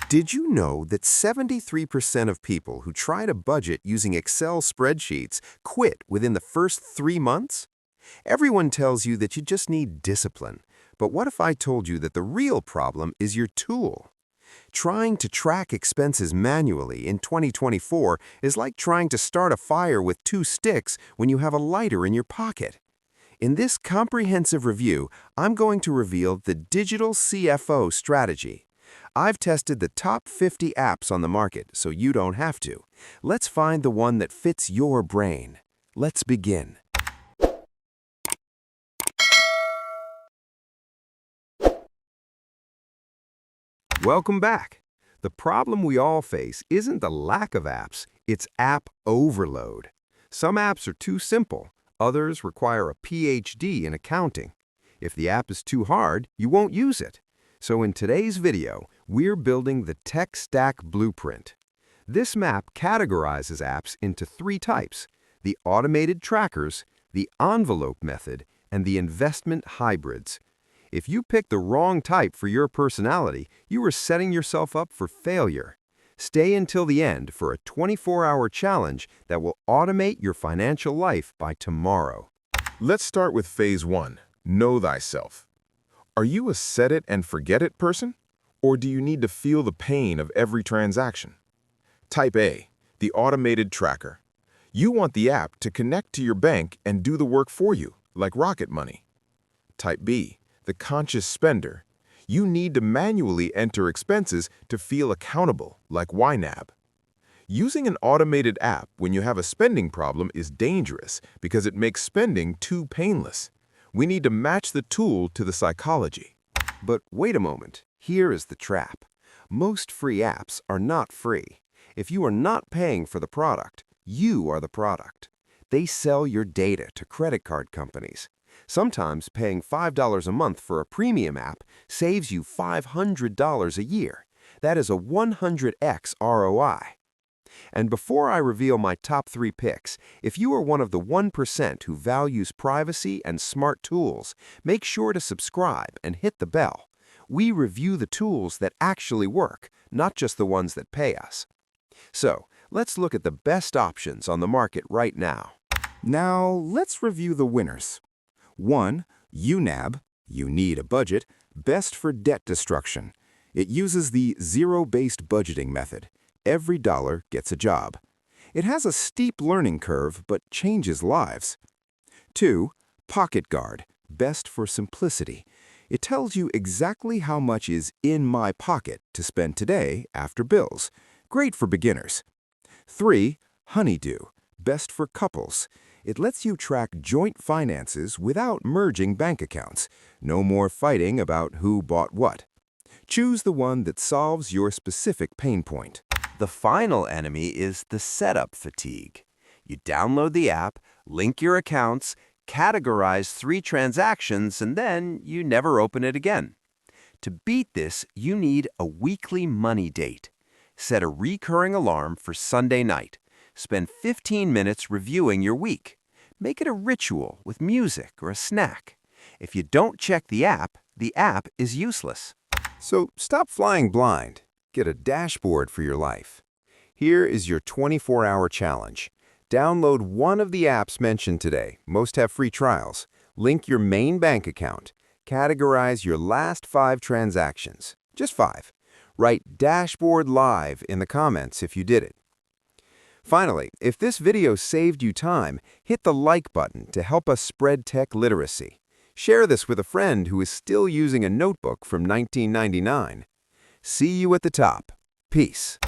Did you know that 73% of people who try to budget using Excel spreadsheets quit within the first 3 months? Everyone tells you that you just need discipline. But what if I told you that the real problem is your tool? Trying to track expenses manually in 2024 is like trying to start a fire with 2 sticks when you have a lighter in your pocket. In this comprehensive review, I'm going to reveal the digital CFO strategy. I've tested the top 50 apps on the market, so you don't have to. Let's find the one that fits your brain. Let's begin. Welcome back. The problem we all face isn't the lack of apps, it's app overload. Some apps are too simple, others require a PhD in accounting. If the app is too hard, you won't use it. So in today's video, we're building the Tech Stack Blueprint. This map categorizes apps into 3 types: the automated trackers, the envelope method, and the investment hybrids. If you pick the wrong type for your personality, you are setting yourself up for failure. Stay until the end for a 24-hour challenge that will automate your financial life by tomorrow. Let's start with phase 1, know thyself. Are you a set-it-and-forget-it person? Or do you need to feel the pain of every transaction? Type A, the automated tracker. You want the app to connect to your bank and do the work for you, like Rocket Money. Type B, the conscious spender. You need to manually enter expenses to feel accountable, like YNAB. Using an automated app when you have a spending problem is dangerous because it makes spending too painless. We need to match the tool to the psychology. But wait a moment, here is the trap. Most free apps are not free. If you are not paying for the product, you are the product. They sell your data to credit card companies. Sometimes paying $5 a month for a premium app saves you $500 a year. That is a 100x ROI. And before I reveal my top 3 picks, if you are one of the 1% who values privacy and smart tools, make sure to subscribe and hit the bell. We review the tools that actually work, not just the ones that pay us. So, let's look at the best options on the market right now. Now, let's review the winners. 1. YNAB, you need a budget, best for debt destruction. It uses the zero-based budgeting method. Every dollar gets a job. It has a steep learning curve, but changes lives. 2. PocketGuard, best for simplicity. It tells you exactly how much is in my pocket to spend today after bills. Great for beginners. 3. Honeydue, best for couples. It lets you track joint finances without merging bank accounts. No more fighting about who bought what. Choose the one that solves your specific pain point. The final enemy is the setup fatigue. You download the app, link your accounts, categorize 3 transactions, and then you never open it again. To beat this, you need a weekly money date. Set a recurring alarm for Sunday night. Spend 15 minutes reviewing your week. Make it a ritual with music or a snack. If you don't check the app is useless. So stop flying blind. Get a dashboard for your life. Here is your 24-hour challenge. Download one of the apps mentioned today. Most have free trials. Link your main bank account. Categorize your last 5 transactions. Just 5. Write Dashboard Live in the comments if you did it. Finally, if this video saved you time, hit the like button to help us spread tech literacy. Share this with a friend who is still using a notebook from 1999. See you at the top. Peace.